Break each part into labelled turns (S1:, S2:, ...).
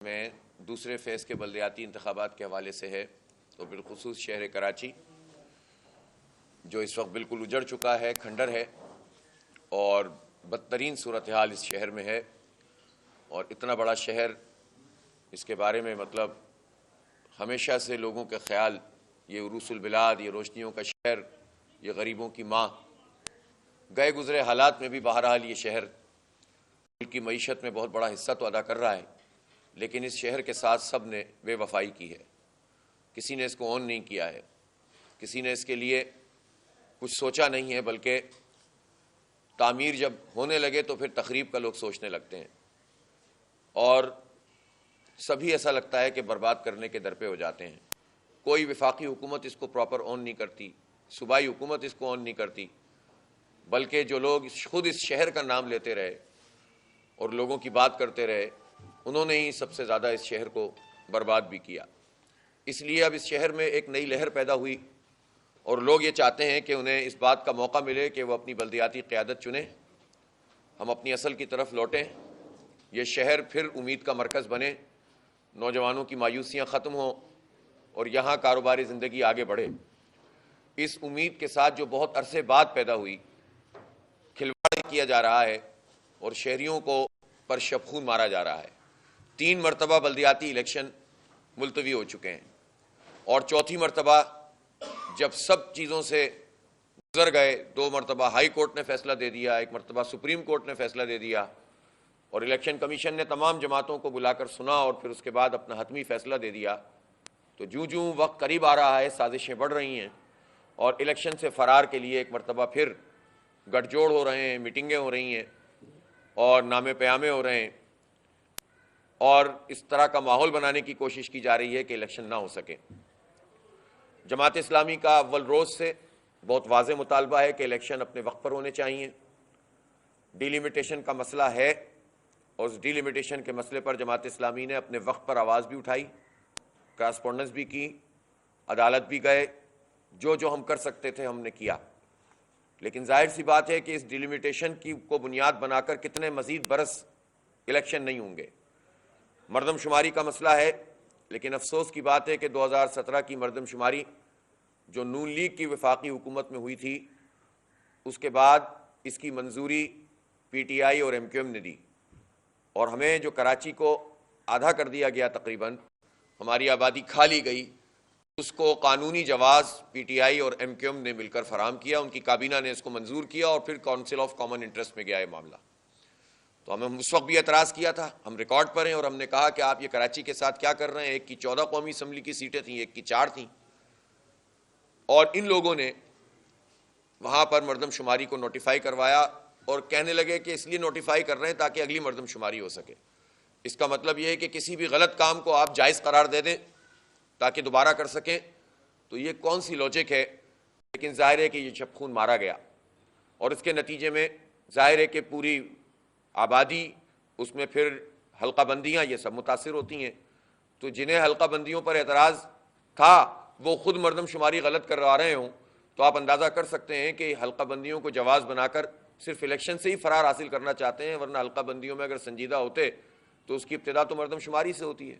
S1: میں دوسرے فیز کے بلدیاتی انتخابات کے حوالے سے ہے تو بالخصوص شہر کراچی جو اس وقت بالکل اجڑ چکا ہے، کھنڈر ہے اور بدترین صورتحال اس شہر میں ہے۔ اور اتنا بڑا شہر، اس کے بارے میں ہمیشہ سے لوگوں کے خیال یہ عروس البلاد، یہ روشنیوں کا شہر، یہ غریبوں کی ماں، گئے گزرے حالات میں بھی بہرحال یہ شہر ملک کی معیشت میں بہت بڑا حصہ تو ادا کر رہا ہے، لیکن اس شہر کے ساتھ سب نے بے وفائی کی ہے۔ کسی نے اس کو اون نہیں کیا ہے، کسی نے اس کے لیے کچھ سوچا نہیں ہے، بلکہ تعمیر جب ہونے لگے تو پھر تخریب کا لوگ سوچنے لگتے ہیں، اور سبھی ایسا لگتا ہے کہ برباد کرنے کے در پہ ہو جاتے ہیں۔ کوئی وفاقی حکومت اس کو پراپر اون نہیں کرتی، صوبائی حکومت اس کو اون نہیں کرتی، بلکہ جو لوگ خود اس شہر کا نام لیتے رہے اور لوگوں کی بات کرتے رہے، انہوں نے ہی سب سے زیادہ اس شہر کو برباد بھی کیا۔ اس لیے اب اس شہر میں ایک نئی لہر پیدا ہوئی اور لوگ یہ چاہتے ہیں کہ انہیں اس بات کا موقع ملے کہ وہ اپنی بلدیاتی قیادت چنیں، ہم اپنی اصل کی طرف لوٹیں، یہ شہر پھر امید کا مرکز بنے، نوجوانوں کی مایوسیاں ختم ہوں اور یہاں کاروباری زندگی آگے بڑھے۔ اس امید کے ساتھ جو بہت عرصے بعد پیدا ہوئی، کھلواڑ کیا جا رہا ہے اور شہریوں کو پر شبخون مارا جا رہا ہے۔ 3 مرتبہ بلدیاتی الیکشن ملتوی ہو چکے ہیں اور چوتھی مرتبہ جب سب چیزوں سے گزر گئے، 2 مرتبہ ہائی کورٹ نے فیصلہ دے دیا، 1 مرتبہ سپریم کورٹ نے فیصلہ دے دیا، اور الیکشن کمیشن نے تمام جماعتوں کو بلا کر سنا اور پھر اس کے بعد اپنا حتمی فیصلہ دے دیا، تو جوں وقت قریب آ رہا ہے سازشیں بڑھ رہی ہیں اور الیکشن سے فرار کے لیے ایک مرتبہ پھر گٹھ جوڑ ہو رہے ہیں، میٹنگیں ہو رہی ہیں اور نامے پیامے ہو رہے ہیں، اور اس طرح کا ماحول بنانے کی کوشش کی جا رہی ہے کہ الیکشن نہ ہو سکے۔ جماعت اسلامی کا اول روز سے بہت واضح مطالبہ ہے کہ الیکشن اپنے وقت پر ہونے چاہیے۔ ڈیلیمیٹیشن کا مسئلہ ہے اور اس ڈیلیمیٹیشن کے مسئلے پر جماعت اسلامی نے اپنے وقت پر آواز بھی اٹھائی، کراسپونڈنس بھی کی، عدالت بھی گئے، جو ہم کر سکتے تھے ہم نے کیا۔ لیکن ظاہر سی بات ہے کہ اس ڈیلیمیٹیشن کو بنیاد بنا کر کتنے مزید برس الیکشن نہیں ہوں گے۔ مردم شماری کا مسئلہ ہے، لیکن افسوس کی بات ہے کہ 2017 کی مردم شماری جو نون لیگ کی وفاقی حکومت میں ہوئی تھی، اس کے بعد اس کی منظوری پی ٹی آئی اور ایم کیو ایم نے دی، اور ہمیں جو کراچی کو آدھا کر دیا گیا، تقریباً ہماری آبادی کھا لی گئی، اس کو قانونی جواز پی ٹی آئی اور ایم کیو ایم نے مل کر فراہم کیا، ان کی کابینہ نے اس کو منظور کیا اور پھر کونسل آف کامن انٹرسٹ میں گیا یہ معاملہ۔ تو ہمیں اس وقت بھی اعتراض کیا تھا، ہم ریکارڈ پر ہیں، اور ہم نے کہا کہ آپ یہ کراچی کے ساتھ کیا کر رہے ہیں؟ ایک کی 14 قومی اسمبلی کی سیٹیں تھیں، ایک کی 4 تھیں، اور ان لوگوں نے وہاں پر مردم شماری کو نوٹیفائی کروایا اور کہنے لگے کہ اس لیے نوٹیفائی کر رہے ہیں تاکہ اگلی مردم شماری ہو سکے۔ اس کا مطلب یہ ہے کہ کسی بھی غلط کام کو آپ جائز قرار دے دیں تاکہ دوبارہ کر سکیں، تو یہ کون سی لاجک ہے؟ لیکن ظاہر ہے کہ یہ شبخون مارا گیا، اور اس کے نتیجے میں ظاہر ہے کہ پوری آبادی، اس میں پھر حلقہ بندیاں، یہ سب متاثر ہوتی ہیں۔ تو جنہیں حلقہ بندیوں پر اعتراض تھا وہ خود مردم شماری غلط کروا رہے ہوں، تو آپ اندازہ کر سکتے ہیں کہ حلقہ بندیوں کو جواز بنا کر صرف الیکشن سے ہی فرار حاصل کرنا چاہتے ہیں، ورنہ حلقہ بندیوں میں اگر سنجیدہ ہوتے تو اس کی ابتدا تو مردم شماری سے ہوتی ہے۔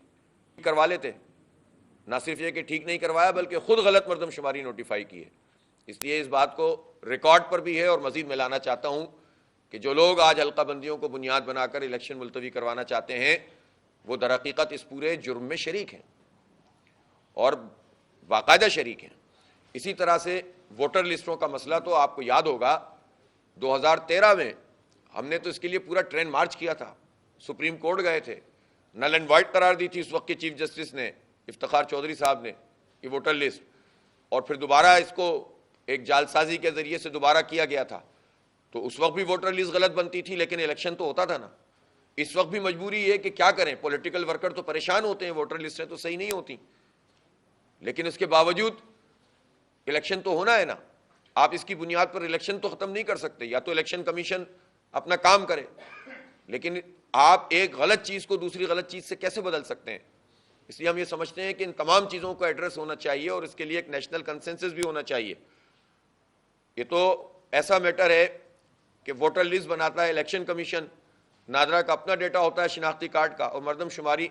S1: کروا لیتے، نہ صرف یہ کہ ٹھیک نہیں کروایا بلکہ خود غلط مردم شماری نوٹیفائی کی ہے۔ اس لیے اس بات کو ریکارڈ پر بھی ہے اور مزید میں لانا چاہتا ہوں کہ جو لوگ آج حلقہ بندیوں کو بنیاد بنا کر الیکشن ملتوی کروانا چاہتے ہیں، وہ در حقیقت اس پورے جرم میں شریک ہیں اور باقاعدہ شریک ہیں۔ اسی طرح سے ووٹر لسٹوں کا مسئلہ تو آپ کو یاد ہوگا، 2013 میں ہم نے تو اس کے لیے پورا ٹرین مارچ کیا تھا، سپریم کورٹ گئے تھے، نل اینڈ وائٹ قرار دی تھی اس وقت کے چیف جسٹس نے، افتخار چودھری صاحب نے، یہ ووٹر لسٹ، اور پھر دوبارہ اس کو ایک جال سازی کے ذریعے سے دوبارہ کیا گیا تھا۔ تو اس وقت بھی ووٹر لسٹ غلط بنتی تھی لیکن الیکشن تو ہوتا تھا نا۔ اس وقت بھی مجبوری یہ کہ کیا کریں، پولیٹیکل ورکر تو پریشان ہوتے ہیں، ووٹر لسٹیں تو صحیح نہیں ہوتی، لیکن اس کے باوجود الیکشن تو ہونا ہے نا۔ آپ اس کی بنیاد پر الیکشن تو ختم نہیں کر سکتے، یا تو الیکشن کمیشن اپنا کام کرے، لیکن آپ ایک غلط چیز کو دوسری غلط چیز سے کیسے بدل سکتے ہیں؟ اس لیے ہم یہ سمجھتے ہیں کہ ان تمام چیزوں کو ایڈریس ہونا چاہیے اور اس کے لیے ایک نیشنل کنسنسس بھی ہونا چاہیے۔ یہ تو ایسا میٹر ہے کہ ووٹر لسٹ بناتا ہے الیکشن کمیشن، نادرا کا اپنا ڈیٹا ہوتا ہے شناختی کارڈ کا، اور مردم شماری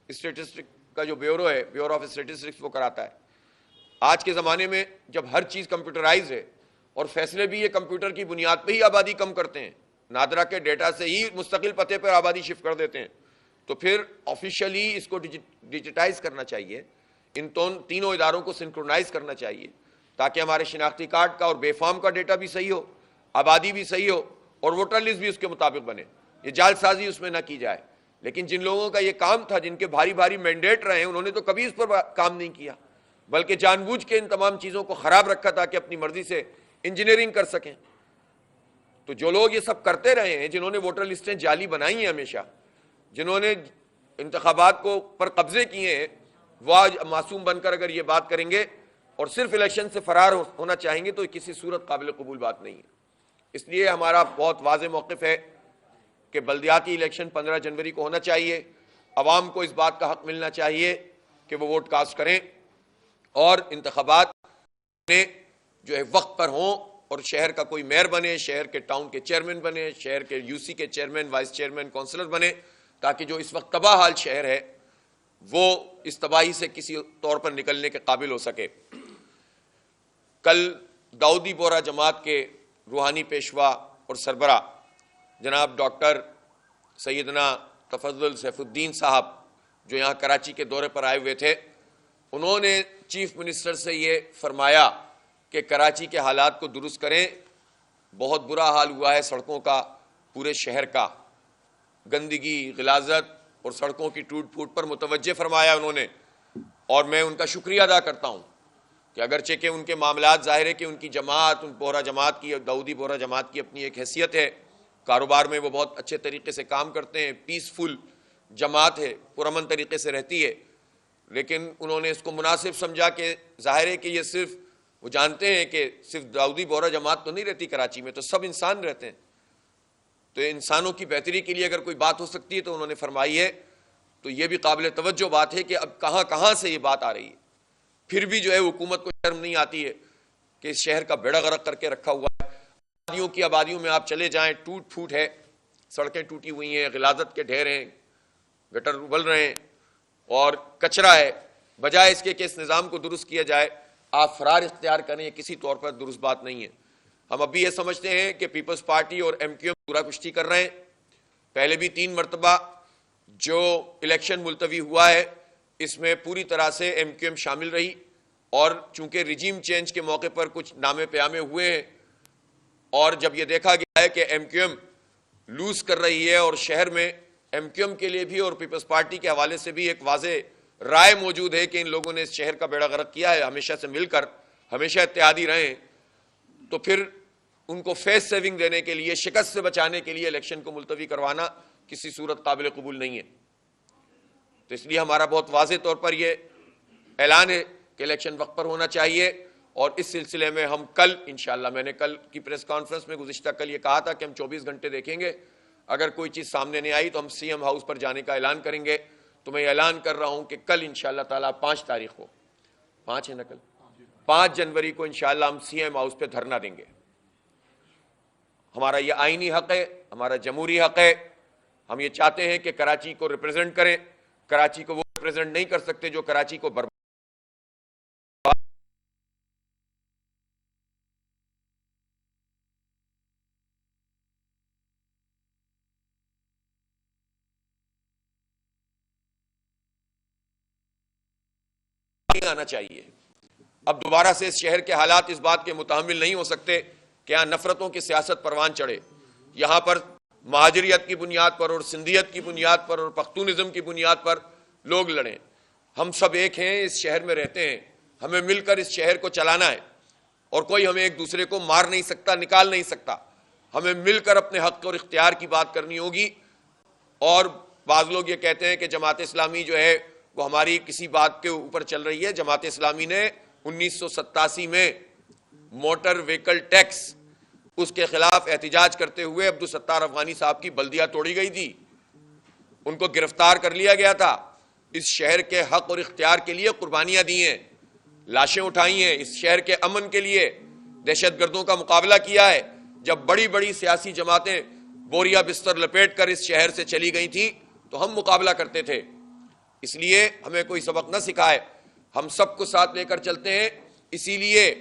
S1: اسٹیٹسٹک کا جو بیورو ہے، بیورو آف اسٹیٹسٹکس، وہ کراتا ہے۔ آج کے زمانے میں جب ہر چیز کمپیوٹرائز ہے اور فیصلے بھی یہ کمپیوٹر کی بنیاد پہ ہی آبادی کم کرتے ہیں، نادرا کے ڈیٹا سے ہی مستقل پتے پر آبادی شفٹ کر دیتے ہیں، تو پھر آفیشلی اس کو ڈیجیٹائز کرنا چاہیے، ان تینوں اداروں کو سنکرونائز کرنا چاہیے، تاکہ ہمارے شناختی کارڈ کا اور بے فارم کا ڈیٹا بھی صحیح ہو، آبادی بھی صحیح ہو، اور ووٹر لسٹ بھی اس کے مطابق بنے، یہ جعل سازی اس میں نہ کی جائے۔ لیکن جن لوگوں کا یہ کام تھا، جن کے بھاری بھاری مینڈیٹ رہے ہیں، انہوں نے تو کبھی اس پر کام نہیں کیا، بلکہ جان بوجھ کے ان تمام چیزوں کو خراب رکھا تاکہ اپنی مرضی سے انجینئرنگ کر سکیں۔ تو جو لوگ یہ سب کرتے رہے ہیں، جنہوں نے ووٹر لسٹیں جعلی بنائی ہیں ہمیشہ، جنہوں نے انتخابات کو پر قبضے کیے ہیں، وہ آج معصوم بن کر اگر یہ بات کریں گے اور صرف الیکشن سے فرار ہونا چاہیں گے تو کسی صورت قابل قبول بات نہیں ہے۔ اس لیے ہمارا بہت واضح موقف ہے کہ بلدیاتی الیکشن 15 جنوری کو ہونا چاہیے، عوام کو اس بات کا حق ملنا چاہیے کہ وہ ووٹ کاسٹ کریں، اور انتخابات میں جو ہے وقت پر ہوں، اور شہر کا کوئی میئر بنے، شہر کے ٹاؤن کے چیئرمین بنے، شہر کے یو سی کے چیئرمین، وائس چیئرمین، کونسلر بنے، تاکہ جو اس وقت تباہ حال شہر ہے وہ اس تباہی سے کسی طور پر نکلنے کے قابل ہو سکے۔ کل داؤدی بورہ جماعت کے روحانی پیشوا اور سربراہ جناب ڈاکٹر سیدنا تفضل سیف الدین صاحب جو یہاں کراچی کے دورے پر آئے ہوئے تھے، انہوں نے چیف منسٹر سے یہ فرمایا کہ کراچی کے حالات کو درست کریں، بہت برا حال ہوا ہے سڑکوں کا، پورے شہر کا، گندگی، غلاظت اور سڑکوں کی ٹوٹ پھوٹ پر متوجہ فرمایا انہوں نے، اور میں ان کا شکریہ ادا کرتا ہوں کہ اگرچہ کہ ان کے معاملات ظاہر ہے کہ ان کی جماعت، ان بورہ جماعت کی، داؤدی بورہ جماعت کی اپنی ایک حیثیت ہے، کاروبار میں وہ بہت اچھے طریقے سے کام کرتے ہیں، پیسفل جماعت ہے، پرامن طریقے سے رہتی ہے، لیکن انہوں نے اس کو مناسب سمجھا کہ ظاہر ہے کہ یہ صرف وہ جانتے ہیں کہ صرف داؤدی بورہ جماعت تو نہیں رہتی کراچی میں، تو سب انسان رہتے ہیں، تو انسانوں کی بہتری کے لیے اگر کوئی بات ہو سکتی ہے تو انہوں نے فرمائی ہے، تو یہ بھی قابل توجہ بات ہے کہ اب کہاں کہاں سے یہ بات آ رہی ہے، پھر بھی جو ہے حکومت کو شرم نہیں آتی ہے کہ اس شہر کا بیڑا غرق کر کے رکھا ہوا ہے۔ آبادیوں میں آپ چلے جائیں، ٹوٹ پھوٹ ہے، سڑکیں ٹوٹی ہوئی ہیں، غلاظت کے ڈھیر ہیں، گٹر ابل رہے ہیں اور کچرا ہے، بجائے اس کے کہ اس نظام کو درست کیا جائے آپ فرار اختیار کریں، یہ کسی طور پر درست بات نہیں ہے۔ ہم اب بھی یہ سمجھتے ہیں کہ پیپلز پارٹی اور ایم کیو ایم پورا کشتی کر رہے ہیں، پہلے بھی 3 مرتبہ جو الیکشن ملتوی ہوا ہے اس میں پوری طرح سے ایم کیو ایم شامل رہی، اور چونکہ رجیم چینج کے موقع پر کچھ نامے پیامے ہوئے ہیں، اور جب یہ دیکھا گیا ہے کہ ایم کیو ایم لوز کر رہی ہے اور شہر میں ایم کیو ایم کے لیے بھی اور پیپلز پارٹی کے حوالے سے بھی ایک واضح رائے موجود ہے کہ ان لوگوں نے اس شہر کا بیڑا غرق کیا ہے، ہمیشہ سے مل کر ہمیشہ اتحادی رہیں، تو پھر ان کو فیس سیونگ دینے کے لیے، شکست سے بچانے کے لیے الیکشن کو ملتوی کروانا کسی صورت قابل قبول نہیں ہے۔ تو اس لیے ہمارا بہت واضح طور پر یہ اعلان ہے کہ الیکشن وقت پر ہونا چاہیے، اور اس سلسلے میں ہم کل انشاءاللہ، میں نے کل کی پریس کانفرنس میں گزشتہ کل یہ کہا تھا کہ ہم 24 گھنٹے دیکھیں گے، اگر کوئی چیز سامنے نہیں آئی تو ہم سی ایم ہاؤس پر جانے کا اعلان کریں گے۔ تو میں یہ اعلان کر رہا ہوں کہ کل انشاءاللہ تعالیٰ 5 تاریخ کو، 5 ہے نا، کل 5 جنوری کو انشاءاللہ ہم سی ایم ہاؤس پہ دھرنا دیں گے۔ ہمارا یہ آئینی حق ہے، ہمارا جمہوری حق ہے، ہم یہ چاہتے ہیں کہ کراچی کو ریپرزینٹ کریں، کراچی کو وہ ریپرزینٹ نہیں کر سکتے جو کراچی کو برباد آنا چاہیے۔ اب دوبارہ سے اس شہر کے حالات اس بات کے متحمل نہیں ہو سکتے کہ یہاں نفرتوں کی سیاست پروان چڑھے، یہاں پر مہاجریت کی بنیاد پر اور سندھیت کی بنیاد پر اور پختونزم کی بنیاد پر لوگ لڑیں۔ ہم سب ایک ہیں، اس شہر میں رہتے ہیں، ہمیں مل کر اس شہر کو چلانا ہے، اور کوئی ہمیں ایک دوسرے کو مار نہیں سکتا، نکال نہیں سکتا، ہمیں مل کر اپنے حق اور اختیار کی بات کرنی ہوگی۔ اور بعض لوگ یہ کہتے ہیں کہ جماعت اسلامی جو ہے وہ ہماری کسی بات کے اوپر چل رہی ہے۔ جماعت اسلامی نے 1987 میں موٹر وہیکل ٹیکس، اس کے خلاف احتجاج کرتے ہوئے عبدالستار افغانی صاحب کی بلدیاں توڑی گئی تھی، ان کو گرفتار کر لیا گیا تھا، اس شہر کے حق اور اختیار کے لیے قربانیاں دی ہیں، لاشیں اٹھائی ہیں، اس شہر کے امن کے لیے دہشت گردوں کا مقابلہ کیا ہے۔ جب بڑی بڑی سیاسی جماعتیں بوریا بستر لپیٹ کر اس شہر سے چلی گئی تھیں تو ہم مقابلہ کرتے تھے، اس لیے ہمیں کوئی سبق نہ سکھائے، ہم سب کو ساتھ لے کر چلتے ہیں۔ اسی لیے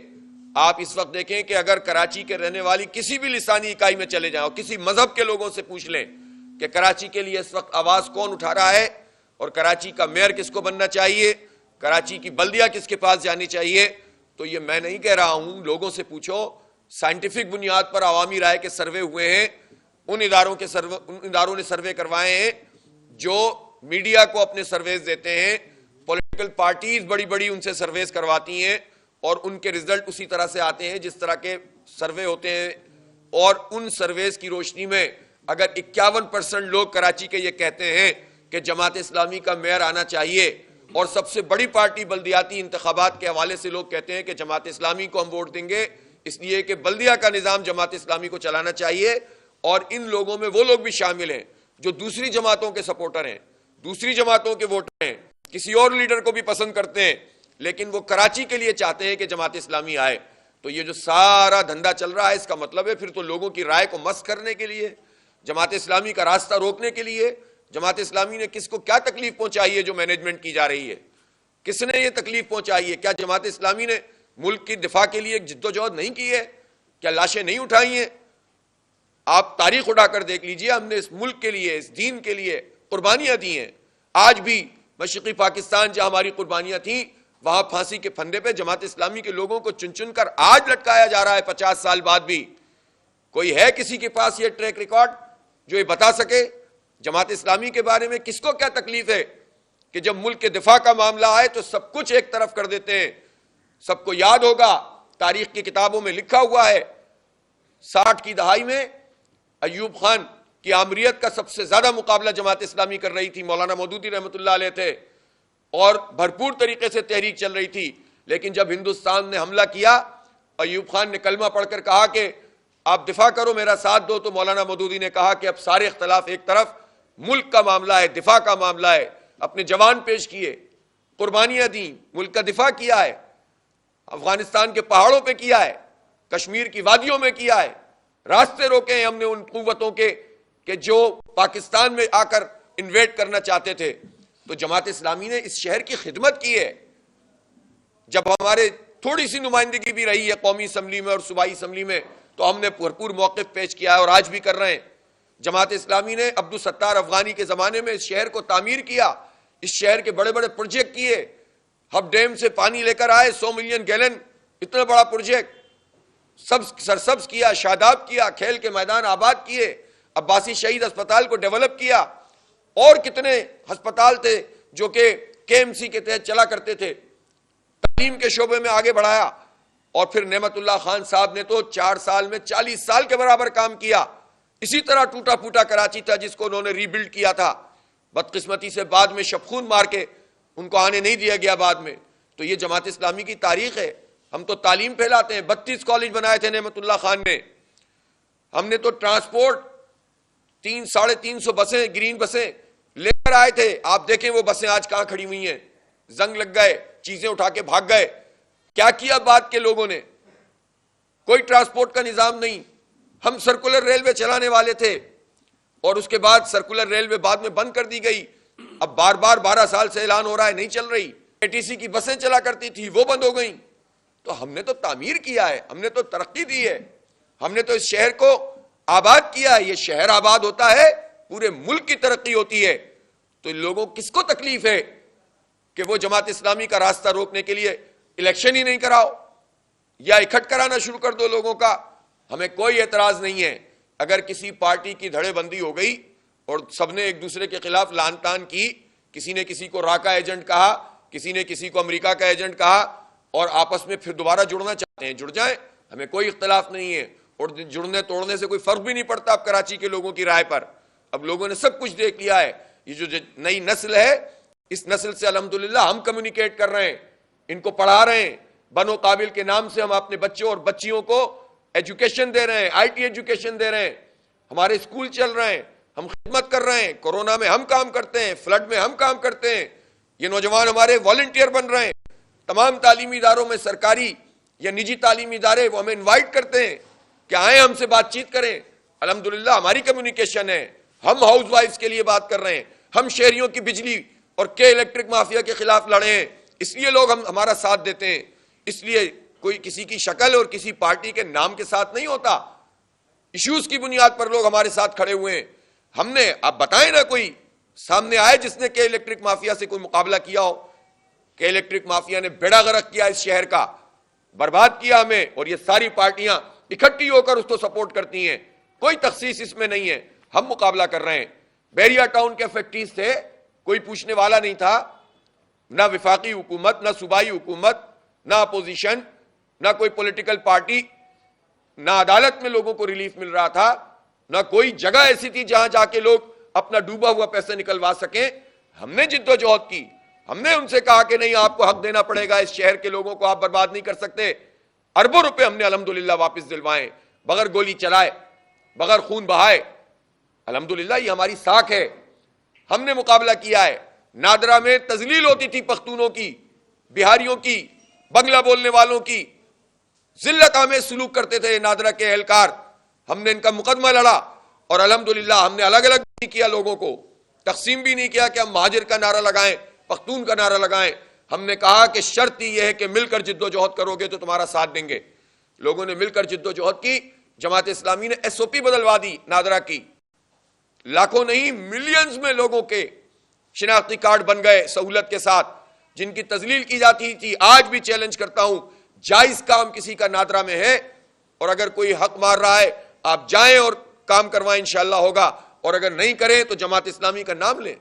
S1: آپ اس وقت دیکھیں کہ اگر کراچی کے رہنے والی کسی بھی لسانی اکائی میں چلے جائیں اور کسی مذہب کے لوگوں سے پوچھ لیں کہ کراچی کے لیے اس وقت آواز کون اٹھا رہا ہے اور کراچی کا میئر کس کو بننا چاہیے، کراچی کی بلدیہ کس کے پاس جانی چاہیے، تو یہ میں نہیں کہہ رہا ہوں، لوگوں سے پوچھو، سائنٹیفک بنیاد پر عوامی رائے کے سروے ہوئے ہیں، ان اداروں نے سروے کروائے ہیں جو میڈیا کو اپنے سرویز دیتے ہیں، پولیٹیکل پارٹیز بڑی بڑی ان سے سرویز کرواتی ہیں اور ان کے رزلٹ اسی طرح سے آتے ہیں جس طرح کے سروے ہوتے ہیں، اور ان سرویز کی روشنی میں اگر 51% لوگ کراچی کے یہ کہتے ہیں کہ جماعت اسلامی کا میئر آنا چاہیے، اور سب سے بڑی پارٹی بلدیاتی انتخابات کے حوالے سے لوگ کہتے ہیں کہ جماعت اسلامی کو ہم ووٹ دیں گے اس لیے کہ بلدیہ کا نظام جماعت اسلامی کو چلانا چاہیے، اور ان لوگوں میں وہ لوگ بھی شامل ہیں جو دوسری جماعتوں کے سپورٹر ہیں، دوسری جماعتوں کے ووٹر ہیں، کسی اور لیڈر کو بھی پسند کرتے ہیں، لیکن وہ کراچی کے لیے چاہتے ہیں کہ جماعت اسلامی آئے۔ تو یہ جو سارا دھندا چل رہا ہے اس کا مطلب ہے پھر تو لوگوں کی رائے کو مسخ کرنے کے لیے، جماعت اسلامی کا راستہ روکنے کے لیے۔ جماعت اسلامی نے کس کو کیا تکلیف پہنچائی ہے جو مینجمنٹ کی جا رہی ہے؟ کس نے یہ تکلیف پہنچائی ہے؟ کیا جماعت اسلامی نے ملک کی دفاع کے لیے جدوجہد نہیں کی ہے؟ کیا لاشیں نہیں اٹھائی ہیں؟ آپ تاریخ اٹھا کر دیکھ لیجئے، ہم نے اس ملک کے لیے، اس دین کے لیے قربانیاں دی ہیں۔ آج بھی مشرقی پاکستان جہاں ہماری قربانیاں تھیں، وہاں پھانسی کے پھندے پہ جماعت اسلامی کے لوگوں کو چن چن کر آج لٹکایا جا رہا ہے 50 سال بعد بھی۔ کوئی ہے کسی کے پاس یہ ٹریک ریکارڈ جو یہ بتا سکے؟ جماعت اسلامی کے بارے میں کس کو کیا تکلیف ہے کہ جب ملک کے دفاع کا معاملہ آئے تو سب کچھ ایک طرف کر دیتے ہیں؟ سب کو یاد ہوگا، تاریخ کی کتابوں میں لکھا ہوا ہے، 60 کی دہائی میں ایوب خان کی آمریت کا سب سے زیادہ مقابلہ جماعت اسلامی کر رہی تھی، مولانا مودودی رحمۃ اللہ علیہ تھے، اور بھرپور طریقے سے تحریک چل رہی تھی، لیکن جب ہندوستان نے حملہ کیا، ایوب خان نے کلمہ پڑھ کر کہا کہ آپ دفاع کرو، میرا ساتھ دو، تو مولانا مودودی نے کہا کہ اب سارے اختلاف ایک طرف، ملک کا معاملہ ہے، دفاع کا معاملہ ہے، اپنے جوان پیش کیے، قربانیاں دیں، ملک کا دفاع کیا ہے، افغانستان کے پہاڑوں پہ کیا ہے، کشمیر کی وادیوں میں کیا ہے، راستے روکے ہیں ہم نے ان قوتوں کے کہ جو پاکستان میں آ کر انویڈ کرنا چاہتے تھے۔ تو جماعت اسلامی نے اس شہر کی خدمت کی ہے۔ جب ہمارے تھوڑی سی نمائندگی بھی رہی ہے قومی اسمبلی میں اور صوبائی اسمبلی میں تو ہم نے بھرپور موقف پیش کیا ہے اور آج بھی کر رہے ہیں۔ جماعت اسلامی نے عبدالستار افغانی کے زمانے میں اس شہر کو تعمیر کیا، اس شہر کے بڑے بڑے پروجیکٹ کیے، ہب ڈیم سے پانی لے کر آئے 100 ملین گیلن، اتنا بڑا پروجیکٹ سرسبز کیا، شاداب کیا، کھیل کے میدان آباد کیے، عباسی شہید ہسپتال کو ڈیولپ کیا، اور کتنے ہسپتال تھے جو کہ KMC کے تحت چلا کرتے تھے، تعلیم کے شعبے میں آگے بڑھایا۔ اور پھر نعمت اللہ خان صاحب نے تو 4 سال میں 40 سال کے برابر کام کیا۔ اسی طرح ٹوٹا پھوٹا کراچی تھا جس کو انہوں نے ری بلڈ کیا تھا، بدقسمتی سے بعد میں شبخون مار کے ان کو آنے نہیں دیا گیا بعد میں۔ تو یہ جماعت اسلامی کی تاریخ ہے۔ ہم تو تعلیم پھیلاتے ہیں، 32 کالج بنائے تھے نعمت اللہ خان نے۔ ہم نے تو ٹرانسپورٹ 300-350 بسیں، گرین بسیں لے کر آئے تھے۔ آپ دیکھیں وہ بسیں آج کہاں کھڑی ہوئی ہیں، زنگ لگ گئے، چیزیں اٹھا کے بھاگ گئے۔ کیا کیا بعد کے لوگوں نے؟ کوئی ٹرانسپورٹ کا نظام نہیں۔ ہم سرکولر ریلوے چلانے والے تھے اور اس کے بعد سرکولر ریلوے بعد میں بند کر دی گئی۔ اب بار بار 12 سال سے اعلان ہو رہا ہے نہیں چل رہی۔ ATC کی بسیں چلا کرتی تھی وہ بند ہو گئیں۔ تو ہم نے تو تعمیر کیا ہے، ہم نے تو ترقی دی ہے، ہم نے تو اس شہر کو آباد کیا ہے۔ یہ شہر آباد ہوتا ہے پورے ملک کی ترقی ہوتی ہے۔ تو لوگوں کس کو تکلیف ہے کہ وہ جماعت اسلامی کا راستہ روکنے کے لیے الیکشن ہی نہیں کراؤ یا اکٹھ کرانا شروع کر دو لوگوں کا؟ ہمیں کوئی اعتراض نہیں ہے اگر کسی پارٹی کی دھڑے بندی ہو گئی اور سب نے ایک دوسرے کے خلاف لان تان کی، کسی نے کسی کو را کا ایجنٹ کہا، کسی نے کسی کو امریکہ کا ایجنٹ کہا، اور آپس میں پھر دوبارہ جڑنا چاہتے ہیں جڑ جائیں، ہمیں کوئی اختلاف نہیں ہے، اور جڑنے توڑنے سے کوئی فرق بھی نہیں پڑتا اب کراچی کے لوگوں کی رائے پر۔ اب لوگوں نے سب کچھ دیکھ لیا ہے۔ یہ جو نئی نسل ہے، اس نسل سے الحمدللہ ہم کمیونیکیٹ کر رہے ہیں، ان کو پڑھا رہے ہیں، بنو قابل کے نام سے ہم اپنے بچوں اور بچیوں کو ایجوکیشن دے رہے ہیں، IT ایجوکیشن دے رہے ہیں، ہمارے اسکول چل رہے ہیں، ہم خدمت کر رہے ہیں، کورونا میں ہم کام کرتے ہیں، فلڈ میں ہم کام کرتے ہیں، یہ نوجوان ہمارے والنٹیئر بن رہے ہیں۔ تمام تعلیمی اداروں میں، سرکاری یا نجی تعلیمی ادارے، وہ ہمیں انوائٹ کرتے ہیں کہ آئیں ہم سے بات چیت کریں۔ الحمدللہ ہماری کمیونیکیشن ہے، ہم ہاؤس وائفز کے لیے بات کر رہے ہیں، ہم شہریوں کی بجلی اور کے الیکٹرک مافیا کے خلاف لڑے ہیں، اس لیے لوگ ہمارا ساتھ دیتے ہیں. اس لیے کوئی کسی کی شکل اور کسی پارٹی کے نام کے ساتھ نہیں ہوتا، ایشوز کی بنیاد پر لوگ ہمارے ساتھ کھڑے ہوئے ہیں. ہم نے، آپ بتائیں نا کوئی سامنے آئے جس نے کہ الیکٹرک مافیا سے کوئی مقابلہ کیا ہو. کہ الیکٹرک مافیا نے بیڑا غرق کیا اس شہر کا، برباد کیا ہمیں، اور یہ ساری پارٹیاں اکٹھی ہو کر اس کو سپورٹ کرتی ہیں. کوئی تخصیص اس میں نہیں ہے. ہم مقابلہ کر رہے ہیں. بیریا ٹاؤن کے فیکٹریز سے کوئی پوچھنے والا نہیں تھا، نہ وفاقی حکومت، نہ صوبائی حکومت، نہ اپوزیشن، نہ کوئی پولیٹیکل پارٹی، نہ عدالت میں لوگوں کو ریلیف مل رہا تھا، نہ کوئی جگہ ایسی تھی جہاں جا کے لوگ اپنا ڈوبا ہوا پیسے نکلوا سکیں. ہم نے جد و جہد کی. ہم نے ان سے کہا کہ نہیں، آپ کو حق دینا پڑے گا، اس شہر کے لوگوں کو آپ برباد نہیں کر سکتے. اربوں روپے ہم نے الحمدللہ واپس دلوائے، بغیر گولی چلائے، بغیر خون بہائے. الحمدللہ یہ ہماری ساکھ ہے. ہم نے مقابلہ کیا ہے. نادرا میں تذلیل ہوتی تھی پختونوں کی، بہاریوں کی، بنگلہ بولنے والوں کی، ذلت آمیز سلوک کرتے تھے نادرا کے اہلکار. ہم نے ان کا مقدمہ لڑا، اور الحمدللہ ہم نے الگ الگ بھی کیا، لوگوں کو تقسیم بھی نہیں کیا کہ ہم مہاجر کا نعرہ لگائیں، پختون کا نعرہ لگائیں. ہم نے کہا کہ شرط یہ ہے کہ مل کر جد و جہد کرو گے تو تمہارا ساتھ دیں گے. لوگوں نے مل کر جد و جہد کی. جماعت اسلامی نے ایس او پی بدلوا دی نادرا کی. لاکھوں نہیں، ملینز میں لوگوں کے شناختی کارڈ بن گئے سہولت کے ساتھ، جن کی تذلیل کی جاتی تھی. آج بھی چیلنج کرتا ہوں، جائز کام کسی کا نادرا میں ہے، اور اگر کوئی حق مار رہا ہے آپ جائیں اور کام کروائیں، انشاءاللہ ہوگا. اور اگر نہیں کریں تو جماعت اسلامی کا نام لیں.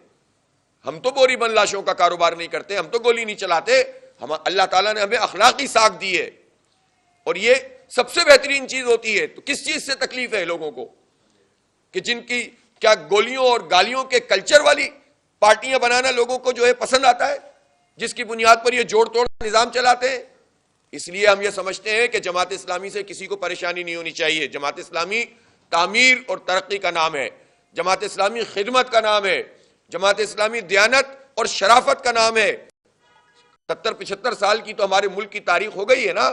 S1: ہم تو بوری بند لاشوں کا کاروبار نہیں کرتے، ہم تو گولی نہیں چلاتے. اللہ تعالیٰ نے ہمیں اخلاقی ساکھ دی ہے، اور یہ سب سے بہترین چیز ہوتی ہے. تو کس چیز سے تکلیف ہے لوگوں کو کہ جن کی کیا گولیوں اور گالیوں کے کلچر والی پارٹیاں بنانا لوگوں کو جو ہے پسند آتا ہے، جس کی بنیاد پر یہ جوڑ توڑ نظام چلاتے ہیں. اس لیے ہم یہ سمجھتے ہیں کہ جماعت اسلامی سے کسی کو پریشانی نہیں ہونی چاہیے. جماعت اسلامی تعمیر اور ترقی کا نام ہے. جماعت اسلامی خدمت کا نام ہے. جماعت اسلامی دیانت اور شرافت کا نام ہے. 70-75 سال کی تو ہمارے ملک کی تاریخ ہو گئی ہے نا.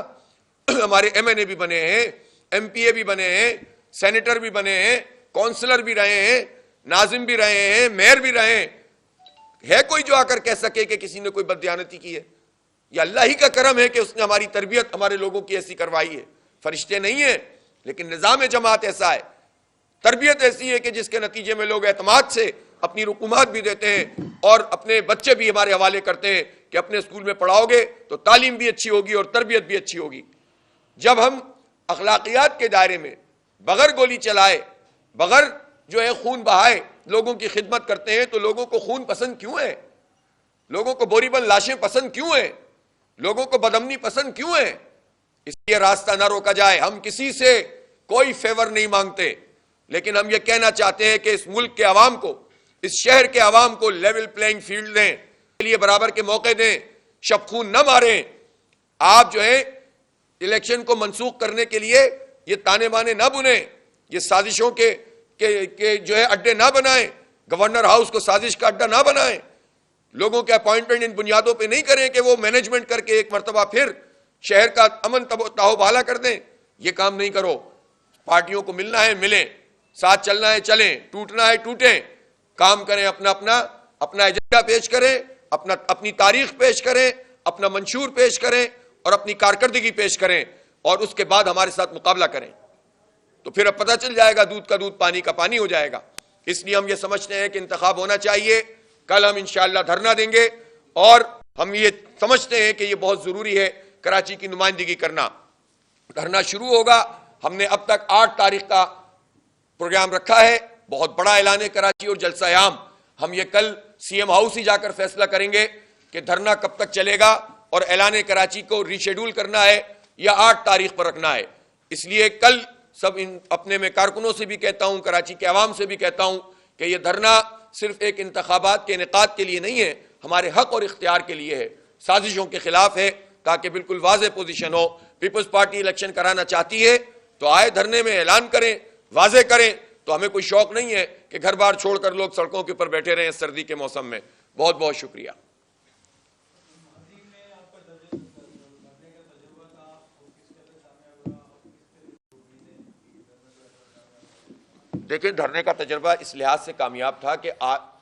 S1: ہمارے ایم این اے بھی بنے ہیں، ایم پی اے بھی بنے ہیں، سینیٹر بھی بنے ہیں، کونسلر بھی رہے ہیں، ناظم بھی رہے ہیں، میئر بھی رہے ہیں. ہے کوئی جو آ کر کہہ سکے کہ کسی نے کوئی بددیانتی کی ہے؟ یہ اللہ ہی کا کرم ہے کہ اس نے ہماری تربیت ہمارے لوگوں کی ایسی کروائی ہے. فرشتے نہیں ہیں، لیکن نظام جماعت ایسا ہے، تربیت ایسی ہے کہ جس کے نتیجے میں لوگ اعتماد سے اپنی رقومات بھی دیتے ہیں، اور اپنے بچے بھی ہمارے حوالے کرتے ہیں کہ اپنے اسکول میں پڑھاؤ گے تو تعلیم بھی اچھی ہوگی اور تربیت بھی اچھی ہوگی. جب ہم اخلاقیات کے دائرے میں بغیر گولی چلائے، بغیر جو ہے خون بہائے لوگوں کی خدمت کرتے ہیں، تو لوگوں کو خون پسند کیوں ہے؟ لوگوں کو بوری بند لاشیں پسند کیوں ہیں؟ لوگوں کو بدامنی پسند کیوں ہے؟ اس لیے راستہ نہ روکا جائے. ہم کسی سے کوئی فیور نہیں مانگتے، لیکن ہم یہ کہنا چاہتے ہیں کہ اس ملک کے عوام کو، اس شہر کے عوام کو لیول پلینگ فیلڈ دیں، کے لیے برابر کے موقع دیں. شب خون نہ ماریں. آپ جو ہے الیکشن کو منسوخ کرنے کے لیے یہ تانے بانے نہ بنیں، یہ سازشوں کے جو ہے اڈے نہ بنائیں. گورنر ہاؤس کو سازش کا اڈا نہ بنائیں. لوگوں کے اپوائنٹمنٹ ان بنیادوں پہ نہیں کریں کہ وہ مینجمنٹ کر کے ایک مرتبہ پھر شہر کا امن تاؤ بالا کر دیں. یہ کام نہیں کرو. پارٹیوں کو ملنا ہے ملیں، ساتھ چلنا ہے چلیں، ٹوٹنا ہے ٹوٹیں. کام کریں، اپنا ایجنڈا پیش کریں، اپنی تاریخ پیش کریں، اپنا منشور پیش کریں، اور اپنی کارکردگی پیش کریں، اور اس کے بعد ہمارے ساتھ مقابلہ کریں. تو پھر اب پتہ چل جائے گا، دودھ کا دودھ پانی کا پانی ہو جائے گا. اس لیے ہم یہ سمجھتے ہیں کہ انتخاب ہونا چاہیے. کل ہم انشاءاللہ دھرنا دیں گے، اور ہم یہ سمجھتے ہیں کہ یہ بہت ضروری ہے کراچی کی نمائندگی کرنا. دھرنا شروع ہوگا. ہم نے اب تک 8 تاریخ کا پروگرام رکھا ہے. بہت بڑا اعلان ہے کراچی اور جلسہ عام. ہم یہ کل سی ایم ہاؤس ہی جا کر فیصلہ کریں گے کہ دھرنا کب تک چلے گا، اور اعلان کراچی کو ری شیڈول کرنا ہے یا 8 تاریخ پر رکھنا ہے. اس لیے کل سب اپنے میں کارکنوں سے بھی کہتا ہوں، کراچی کے عوام سے بھی کہتا ہوں کہ یہ دھرنا صرف ایک انتخابات کے انعقاد کے لیے نہیں ہے، ہمارے حق اور اختیار کے لیے ہے، سازشوں کے خلاف ہے، تاکہ بالکل واضح پوزیشن ہو. پیپلز پارٹی الیکشن کرانا چاہتی ہے تو آئے دھرنے میں اعلان کریں، واضح کریں. تو ہمیں کوئی شوق نہیں ہے کہ گھر بار چھوڑ کر لوگ سڑکوں کے اوپر بیٹھے رہیں سردی کے موسم میں. بہت بہت شکریہ. دیکھیں دھرنے کا تجربہ اس لحاظ سے کامیاب تھا کہ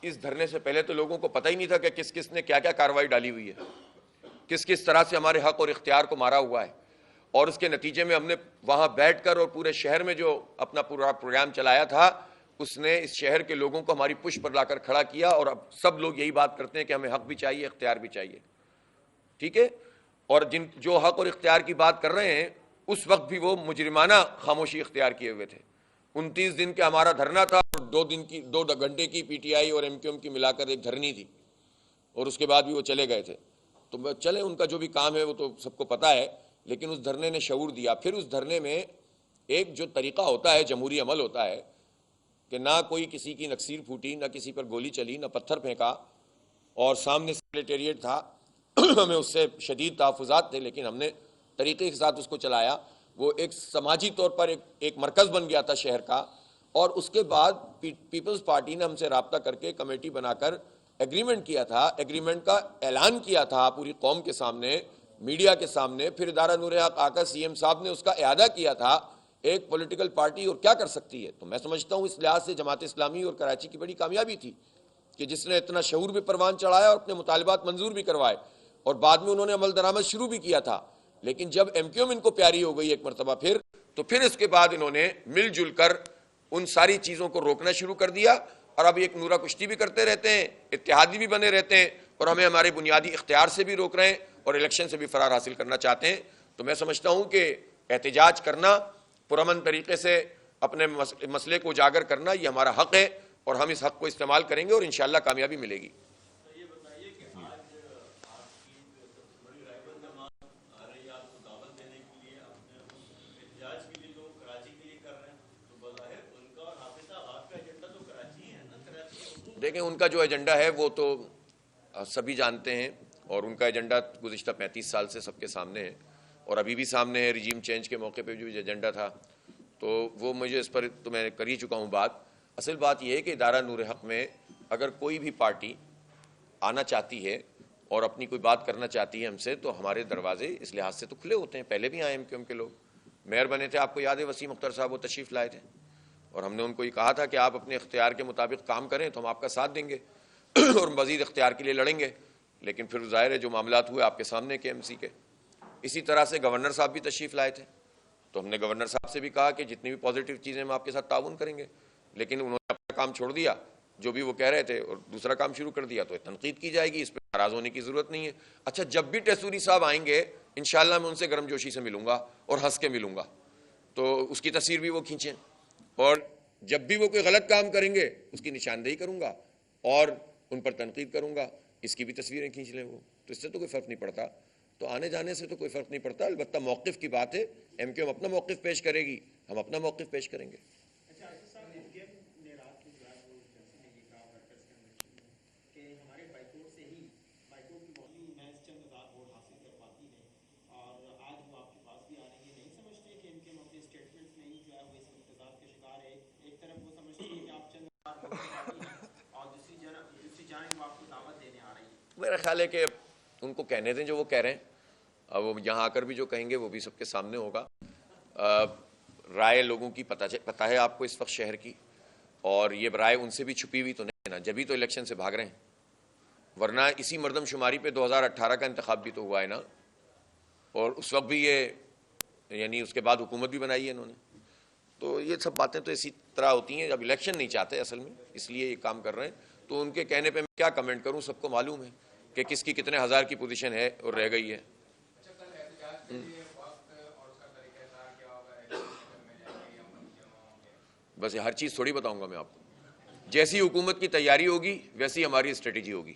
S1: اس دھرنے سے پہلے تو لوگوں کو پتہ ہی نہیں تھا کہ کس کس نے کیا کیا کارروائی ڈالی ہوئی ہے، کس کس طرح سے ہمارے حق اور اختیار کو مارا ہوا ہے، اور اس کے نتیجے میں ہم نے وہاں بیٹھ کر اور پورے شہر میں جو اپنا پورا پروگرام چلایا تھا اس نے اس شہر کے لوگوں کو ہماری پشت پر لا کر کھڑا کیا، اور اب سب لوگ یہی بات کرتے ہیں کہ ہمیں حق بھی چاہیے، اختیار بھی چاہیے، ٹھیک ہے۔ اور جو حق اور اختیار کی بات کر رہے ہیں اس وقت بھی وہ مجرمانہ خاموشی اختیار کیے ہوئے تھے۔ 29 دن کا ہمارا دھرنا تھا اور 2 گھنٹے کی پی ٹی آئی اور ایم کیو ایم کی ملا کر ایک دھرنی تھی، اور اس کے بعد بھی وہ چلے گئے تھے۔ تو چلے ان کا جو بھی کام ہے وہ تو سب کو پتہ ہے، لیکن اس دھرنے نے شعور دیا۔ پھر اس دھرنے میں ایک جو طریقہ ہوتا ہے، جمہوری عمل ہوتا ہے کہ نہ کوئی کسی کی نکسیر پھوٹی، نہ کسی پر گولی چلی، نہ پتھر پھینکا، اور سامنے سیکریٹریٹ تھا ہمیں اس سے شدید تحفظات تھے، لیکن ہم نے طریقے کے ساتھ اس کو چلایا۔ وہ ایک سماجی طور پر ایک مرکز بن گیا تھا شہر کا، اور اس کے بعد پیپلز پارٹی نے ہم سے رابطہ کر کے کمیٹی بنا کر ایگریمنٹ کیا تھا، ایگریمنٹ کا اعلان کیا تھا پوری قوم کے سامنے، میڈیا کے سامنے، پھر ادارہ نور حق آقا سی ایم صاحب نے اس کا اعادہ کیا تھا۔ ایک پولیٹیکل پارٹی اور کیا کر سکتی ہے؟ تو میں سمجھتا ہوں اس لحاظ سے جماعت اسلامی اور کراچی کی بڑی کامیابی تھی کہ جس نے اتنا شعور بھی پروان چڑھایا اور اپنے مطالبات منظور بھی کروائے، اور بعد میں انہوں نے عمل درآمد شروع بھی کیا تھا۔ لیکن جب ایم کیو ایم ان کو پیاری ہو گئی ایک مرتبہ تو پھر اس کے بعد انہوں نے مل جل کر ان ساری چیزوں کو روکنا شروع کر دیا، اور اب ایک نورہ کشتی بھی کرتے رہتے ہیں، اتحادی بھی بنے رہتے ہیں، اور ہمیں ہمارے بنیادی اختیار سے بھی روک رہے ہیں اور الیکشن سے بھی فرار حاصل کرنا چاہتے ہیں۔ تو میں سمجھتا ہوں کہ احتجاج کرنا، پرامن طریقے سے اپنے مسئلے کو اجاگر کرنا، یہ ہمارا حق ہے، اور ہم اس حق کو استعمال کریں گے اور انشاءاللہ کامیابی ملے گی۔ دیکھیں ان کا جو ایجنڈا ہے وہ تو سبھی جانتے ہیں، اور ان کا ایجنڈا گزشتہ 35 سال سے سب کے سامنے ہے، اور ابھی بھی سامنے ہے۔ رجیم چینج کے موقع پہ جو ایجنڈا تھا تو وہ مجھے اس پر تو میں کر ہی چکا ہوں بات۔ اصل بات یہ ہے کہ ادارہ نور حق میں اگر کوئی بھی پارٹی آنا چاہتی ہے اور اپنی کوئی بات کرنا چاہتی ہے ہم سے، تو ہمارے دروازے اس لحاظ سے تو کھلے ہوتے ہیں۔ پہلے بھی آئے ایم کیو ایم کے لوگ، میئر بنے تھے، آپ کو یاد ہے وسیم اختر صاحب، وہ تشریف لائے تھے، اور ہم نے ان کو یہ کہا تھا کہ آپ اپنے اختیار کے مطابق کام کریں تو ہم آپ کا ساتھ دیں گے اور مزید اختیار کے لیے لڑیں گے۔ لیکن پھر ظاہر ہے جو معاملات ہوئے آپ کے سامنے کے ایم سی کے۔ اسی طرح سے گورنر صاحب بھی تشریف لائے تھے، تو ہم نے گورنر صاحب سے بھی کہا کہ جتنی بھی پازیٹیو چیزیں ہم آپ کے ساتھ تعاون کریں گے، لیکن انہوں نے اپنا کام چھوڑ دیا جو بھی وہ کہہ رہے تھے اور دوسرا کام شروع کر دیا، تو تنقید کی جائے گی، اس پہ ناراض ہونے کی ضرورت نہیں ہے۔ اچھا جب بھی ٹیسوری صاحب آئیں گے انشاءاللہ میں ان سے گرم جوشی سے ملوں گا اور ہنس کے ملوں گا، تو اس کی تصویر بھی وہ کھینچیں، اور جب بھی وہ کوئی غلط کام کریں گے اس کی نشاندہی کروں گا اور ان پر تنقید کروں گا، اس کی بھی تصویریں کھینچ لیں وہ، تو اس سے تو کوئی فرق نہیں پڑتا۔ تو آنے جانے سے تو کوئی فرق نہیں پڑتا، البتہ موقف کی بات ہے، ایم کیو ایم اپنا موقف پیش کرے گی، ہم اپنا موقف پیش کریں گے۔ میرا خیال ہے کہ ان کو کہنے دیں جو وہ کہہ رہے ہیں، اب وہ یہاں آ کر بھی جو کہیں گے وہ بھی سب کے سامنے ہوگا۔ رائے لوگوں کی پتہ ہے آپ کو اس وقت شہر کی، اور یہ رائے ان سے بھی چھپی ہوئی تو نہیں ہے نا، جبھی تو الیکشن سے بھاگ رہے ہیں، ورنہ اسی مردم شماری پہ 2018 کا انتخاب بھی تو ہوا ہے نا، اور اس وقت بھی یہ یعنی اس کے بعد حکومت بھی بنائی ہے انہوں نے۔ تو یہ سب باتیں تو اسی طرح ہوتی ہیں، اب الیکشن نہیں چاہتے اصل میں، اس لیے یہ کام کر رہے ہیں۔ تو ان کے کہنے پہ میں کیا کمنٹ کروں، سب کو معلوم ہے کہ کس کی کتنے ہزار کی پوزیشن ہے اور رہ گئی ہے۔ بس ہر چیز تھوڑی بتاؤں گا میں آپ کو، جیسی حکومت کی تیاری ہوگی ویسی ہماری اسٹریٹجی ہوگی۔